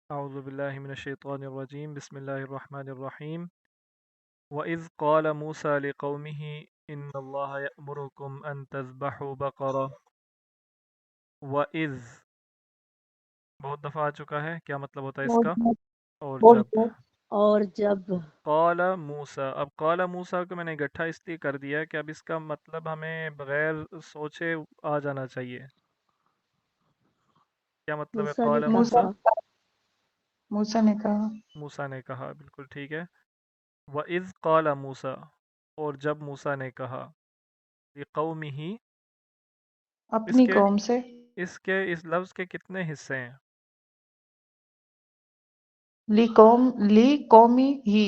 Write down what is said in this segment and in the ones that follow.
اعوذ باللہ من الشیطان الرجیم بسم اللہ الرحمن الرحیم وَإِذْ قَالَ مُوسَى لِقَوْمِهِ إِنَّ اللَّهَ يَأْمُرُكُمْ أَن تَذْبَحُوا بَقَرَةً وَإِذْ بہت دفعہ آ چکا ہے، کیا مطلب ہوتا ہے اس اور کا؟ جب اور جب اور جب قال موسیٰ، اب قال موسیٰ کو میں نے گٹھا اس لیے کر دیا کہ اب اس کا مطلب ہمیں بغیر سوچے آ جانا چاہیے۔ کیا مطلب ہے موسیٰ نے قال کہا موسیٰ؟ موسیٰ نے کہا موسیٰ نے کہا، بالکل ٹھیک ہے۔ وَإِذْ قَالَ مُوسَىٰ، اور جب موسیٰ نے کہا، لِقَوْمِهِ، اس اپنی کے قوم سے اس لفظ کے کتنے حصے ہیں؟ لی قومی ہی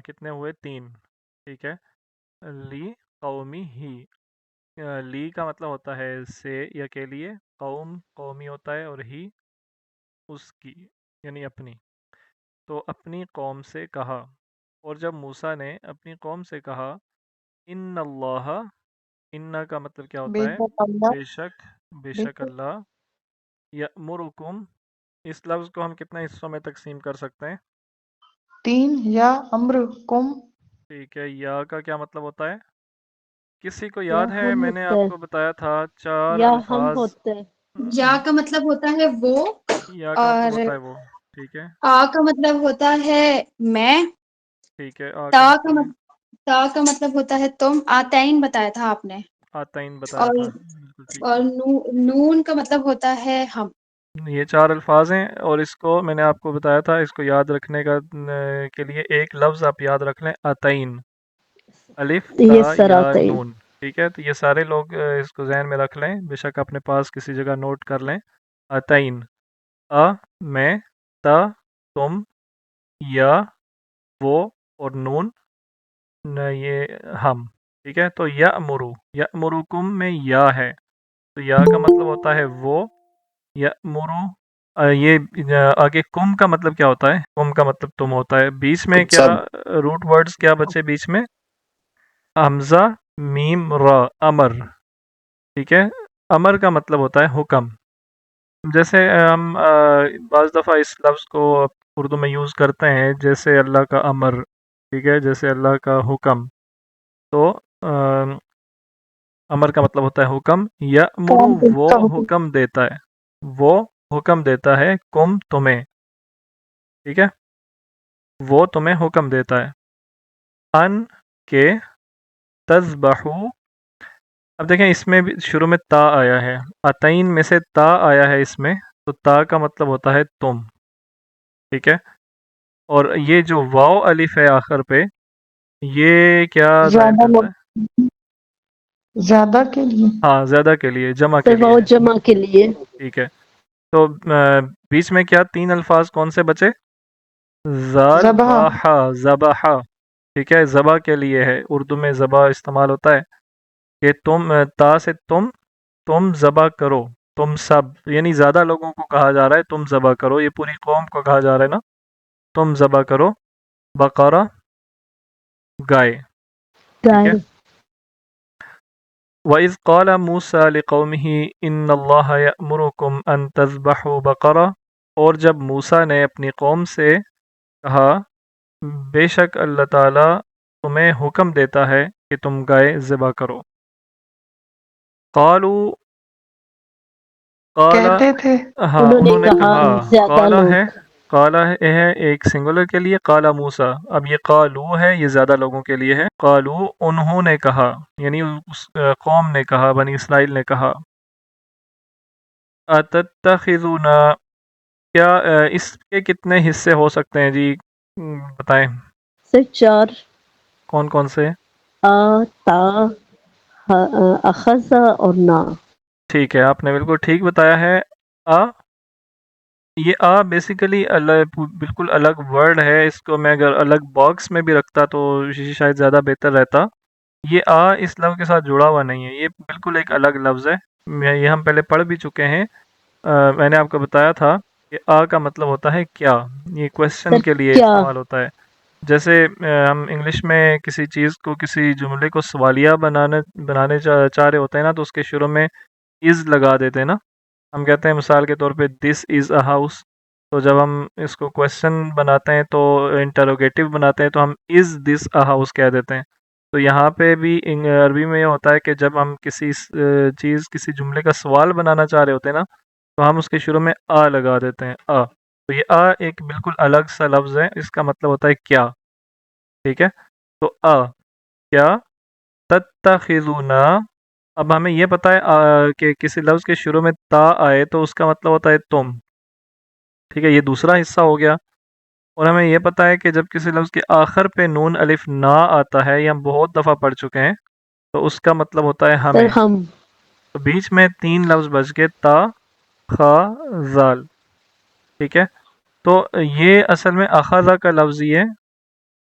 کتنے ہوئے؟ 3، ٹھیک ہے۔ لی قومی ہی، لی کا مطلب ہوتا ہے سے یا کے لیے، قوم قومی ہوتا ہے، اور ہی اس کی یعنی اپنی۔ تو اپنی قوم سے کہا، اور جب موسیٰ نے اپنی قوم سے کہا، ان اللہ، ان کا مطلب کیا بے ہوتا ہے؟ شک اللہ بے بے شک شک اللہ، یأمرکم، اس لفظ کو ہم کتنے حصوں میں تقسیم کر سکتے ہیں؟ 3 یا امر کم ٹھیک ہے۔ یا کا کیا مطلب ہوتا ہے؟ کسی کو یا یاد ہے؟ ہم میں نے ہوتا آپ ہے کو بتایا تھا 4 یا ہم الفاظ۔ ہوتا ہے یا کا مطلب ہوتا ہے وہ، یا کا مطلب اور ہوتا ہے وہ، ٹھیک ہے آ کا مطلب ہوتا ہے میں، ٹھیک ہے۔ آ کا تا کا مطلب ہے تا کا مطلب ہوتا ہے تم، آتین بتایا تھا آپ نے، آتین بتایا اور تھا، بالکل ٹھیک ہے۔ نون کا مطلب ہوتا ہے ہم۔ یہ 4 الفاظ ہیں، اور اس کو میں نے آپ کو بتایا تھا، اس کو یاد رکھنے کا کے لیے ایک لفظ آپ یاد رکھ لیں، آتین، الف تا یہ یا سراتین نون، ٹھیک ہے۔ تو یہ سارے لوگ اس کو ذہن میں رکھ لیں، بے شک اپنے پاس کسی جگہ نوٹ کر لیں۔ آتین، آ میں، تا تم، یا وہ، اور نون یہ ہم، ٹھیک ہے۔ تو یأمرو، یأمرکم میں یا ہے، تو یا کا مطلب ہوتا ہے وہ، یأمرو، یہ آگے کم کا مطلب کیا ہوتا ہے؟ کم کا مطلب تم ہوتا ہے۔ بیچ میں کیا سب روٹ ورڈز کیا بچے بیچ میں؟ حمزہ، میم، را، امر، ٹھیک ہے۔ امر کا مطلب ہوتا ہے حکم۔ جیسے ہم بعض دفعہ اس لفظ کو اردو میں یوز کرتے ہیں، جیسے اللہ کا امر، ٹھیک ہے، جیسے اللہ کا حکم۔ تو امر کا مطلب ہوتا ہے حکم، یأمرو کام وہ کا حکم حکم دیتا ہے، وہ حکم دیتا ہے، کم تمہیں، ٹھیک ہے، وہ تمہیں حکم دیتا ہے، ان کے تذبحو۔ اب دیکھیں اس میں بھی شروع میں تا آیا ہے، عطین میں سے تا آیا ہے اس میں، تو تا کا مطلب ہوتا ہے تم، ٹھیک ہے۔ اور یہ جو واو الف ہے آخر پہ، یہ کیا ظاہر زیادہ کرتا لوگ ہے؟ زیادہ کے لیے ہاں، زیادہ کے لیے، جمع کے صرف لیے اور ہے، جمع کے لیے ٹھیک ہے۔ تو بیچ میں کیا 3 الفاظ کون سے بچے؟ ذبح ذبح، ذبح، ٹھیک ہے، ذبح کے لیے ہے، اردو میں ذبح استعمال ہوتا ہے کہ تم، تا سے تم ذبح کرو، تم سب، یعنی زیادہ لوگوں کو کہا جا رہا ہے تم ذبح کرو، یہ پوری قوم کو کہا جا رہا ہے نا، تم ذبح کرو بقرہ، گائے، ٹھیک ہے۔ گائے وَإِذْ قَالَ مُوسَىٰ لِقَوْمِهِ إِنَّ اللَّهَ يَأْمُرُكُمْ أَن تَذْبَحُوا بَقَرَةً، اور جب موسیٰ نے اپنی قوم سے کہا، بے شک اللہ تعالیٰ تمہیں حکم دیتا ہے کہ تم گائے ذبح کرو۔ قالوا، قال، کہتے تھے ہاں انہوں نے انہوں نے کہا کہا، زیادہ قالا ہے، لوگ قالا ہے ایک سنگولر کے لیے، قالا موسیٰ، اب یہ قالو ہے، یہ زیادہ لوگوں کے لیے ہے، قالو انہوں نے کہا، یعنی اس قوم نے کہا، بنی اسرائیل نے کہا، اتتخذونا، کیا اس کے کتنے حصے ہو سکتے ہیں جی؟ بتائیں صرف 4 کون کون سے؟ آ تا اخذ اور نا ٹھیک ہے، آپ نے بالکل ٹھیک بتایا ہے۔ آ، یہ آ بیسیکلی بالکل الگ ورڈ ہے، اس کو میں اگر الگ باکس میں بھی رکھتا تو شاید زیادہ بہتر رہتا۔ یہ آ اس لفظ کے ساتھ جڑا ہوا نہیں ہے، یہ بالکل ایک الگ لفظ ہے، یہ ہم پہلے پڑھ بھی چکے ہیں۔ میں نے آپ کو بتایا تھا کہ آ کا مطلب ہوتا ہے کیا، یہ کویسچن صرف کے لیے کیا استعمال ہوتا ہے۔ جیسے ہم انگلش میں کسی چیز کو، کسی جملے کو سوالیہ بنانے چاہ رہے ہوتے ہیں نا، تو اس کے شروع میں از لگا دیتے ہیں نا، ہم کہتے ہیں مثال کے طور پہ دس از اے ہاؤس، تو جب ہم اس کو کویشچن بناتے ہیں تو انٹروگیٹو بناتے ہیں تو ہم از دس اے ہاؤس کہہ دیتے ہیں. تو یہاں پہ بھی عربی میں یہ ہوتا ہے کہ جب ہم کسی چیز کسی جملے کا سوال بنانا چاہ رہے ہوتے ہیں نا تو ہم اس کے شروع میں آ لگا دیتے ہیں آ. تو یہ آ ایک بالکل الگ سا لفظ ہے، اس کا مطلب ہوتا ہے کیا. ٹھیک ہے، تو آ کیا تتخذون. اب ہمیں یہ پتہ ہے کہ کسی لفظ کے شروع میں تا آئے تو اس کا مطلب ہوتا ہے تم. ٹھیک ہے، یہ دوسرا حصہ ہو گیا. اور ہمیں یہ پتہ ہے کہ جب کسی لفظ کے آخر پہ نون الف نا آتا ہے، یہ ہم بہت دفعہ پڑھ چکے ہیں، تو اس کا مطلب ہوتا ہے سر ہمیں. ہم. تو بیچ میں 3 لفظ بچ گئے، تا خا زال. ٹھیک ہے، تو یہ اصل میں اخذہ کا لفظ ہی ہے،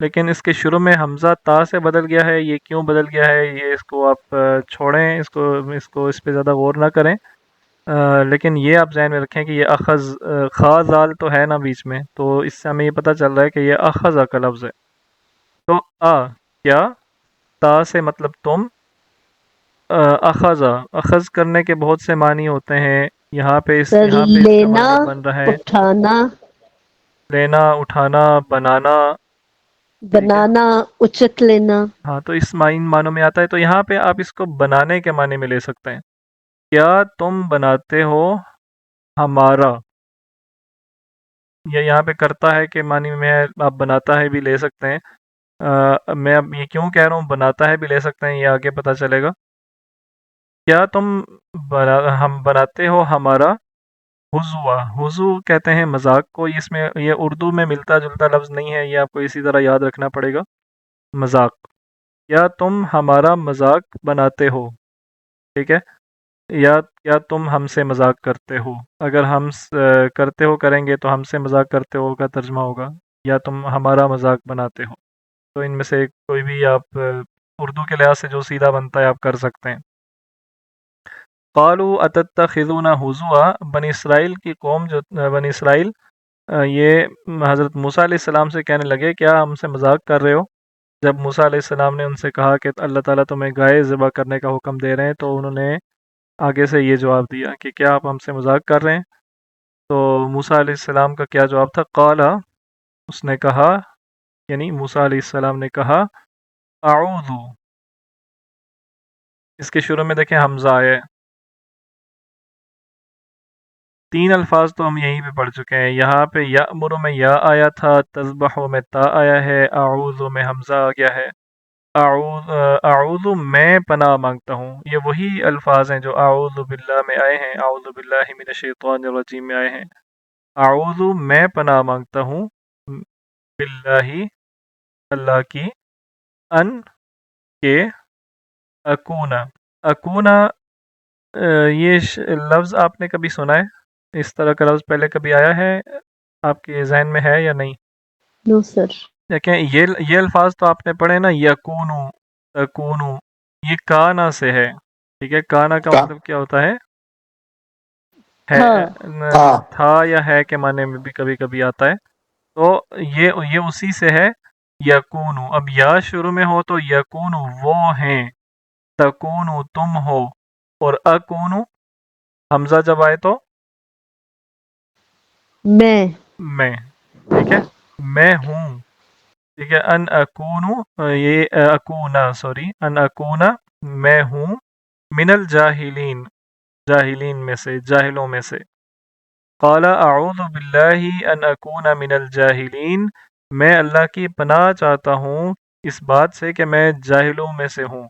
لیکن اس کے شروع میں حمزہ تا سے بدل گیا ہے. یہ کیوں بدل گیا ہے یہ اس کو آپ چھوڑیں، اس کو اس پہ زیادہ غور نہ کریں. لیکن یہ آپ ذہن میں رکھیں کہ یہ اخذ خا زال تو ہے نا بیچ میں، تو اس سے ہمیں یہ پتہ چل رہا ہے کہ یہ اخذہ کا لفظ ہے. تو کیا تا سے مطلب تم. اخذہ، اخذ کرنے کے بہت سے معنی ہوتے ہیں. یہاں پہ اس سر کا لینا، مطلب بن رہا ہے اٹھانا، لینا، اٹھانا، بنانا. ٹھیک ہے، بنانا، اچک لینا. ہاں تو اس معنوں میں آتا ہے. تو یہاں پہ آپ اس کو بنانے کے معنی میں لے سکتے ہیں. کیا تم بناتے ہو ہمارا. یہ یہاں پہ کرتا ہے کہ معنی میں آپ بناتا ہے بھی لے سکتے ہیں. میں اب یہ کیوں کہہ رہا ہوں بناتا ہے بھی لے سکتے ہیں، یہ آگے پتہ چلے گا. کیا تم ہم بناتے ہو ہمارا حضوا. حضو کہتے ہیں مذاق کو. اس میں یہ اردو میں ملتا جلتا لفظ نہیں ہے، یہ آپ کو اسی طرح یاد رکھنا پڑے گا. مذاق، کیا تم ہمارا مذاق بناتے ہو. ٹھیک ہے، یا کیا تم ہم سے مذاق کرتے ہو. اگر ہم کرتے ہو کریں گے تو ہم سے مذاق کرتے ہو کا ترجمہ ہوگا، یا تم ہمارا مذاق بناتے ہو. تو ان میں سے کوئی بھی آپ اردو کے لحاظ سے جو سیدھا بنتا ہے آپ کر سکتے ہیں. قالوا اتتخذون ہزوا. بنی اسرائیل کی قوم جو بنی اسرائیل یہ حضرت موسیٰ علیہ السلام سے کہنے لگے کیا ہم سے مذاق کر رہے ہو. جب موسیٰ علیہ السلام نے ان سے کہا کہ اللہ تعالیٰ تمہیں گائے ذبح کرنے کا حکم دے رہے ہیں، تو انہوں نے آگے سے یہ جواب دیا کہ کیا آپ ہم سے مذاق کر رہے ہیں. تو موسیٰ علیہ السلام کا کیا جواب تھا. قال، اس نے کہا، یعنی موسیٰ علیہ السلام نے کہا، اعوذ. اس کے شروع میں دیکھیں حمزہ ہے. 3 الفاظ تو ہم یہیں پہ پڑھ چکے ہیں. یہاں پہ یأمر میں یا آیا تھا، تذبح میں تا آیا ہے، اعوذ میں حمزہ آ گیا ہے. اعوذ میں پناہ مانگتا ہوں. یہ وہی الفاظ ہیں جو اعوذ باللہ میں آئے ہیں، اعوذ باللہ من الشیطان الرجیم میں آئے ہیں. اعوذ میں پناہ مانگتا ہوں، باللہ اللہ کی، ان کے، اکونا. یہ لفظ آپ نے کبھی سنا ہے؟ اس طرح کا لفظ پہلے کبھی آیا ہے آپ کے ذہن میں ہے یا نہیں؟ نو سر. دیکھیں یہ الفاظ تو آپ نے پڑھے نا، یکونو، تکونو. یہ کانا سے ہے. ٹھیک ہے، کانا کا مطلب کیا ہوتا ہے؟ تھا یا ہے کے معنی میں بھی کبھی کبھی آتا ہے. تو یہ اسی سے ہے. یکونو، اب یا شروع میں ہو تو یکونو وہ ہیں، تکونو تم ہو، اور اکونو حمزہ جب آئے تو میں. ٹھیک ہے، میں ہوں. ٹھیک ہے، ان اکونو، یہ اکونا، سوری، ان اکونا میں ہوں، من الجاہلین جاہلین میں سے، جاہلوں میں سے. قال اعوذ باللہ ان اکون من الجاہلین. میں اللہ کی پناہ چاہتا ہوں اس بات سے کہ میں جاہلوں میں سے ہوں.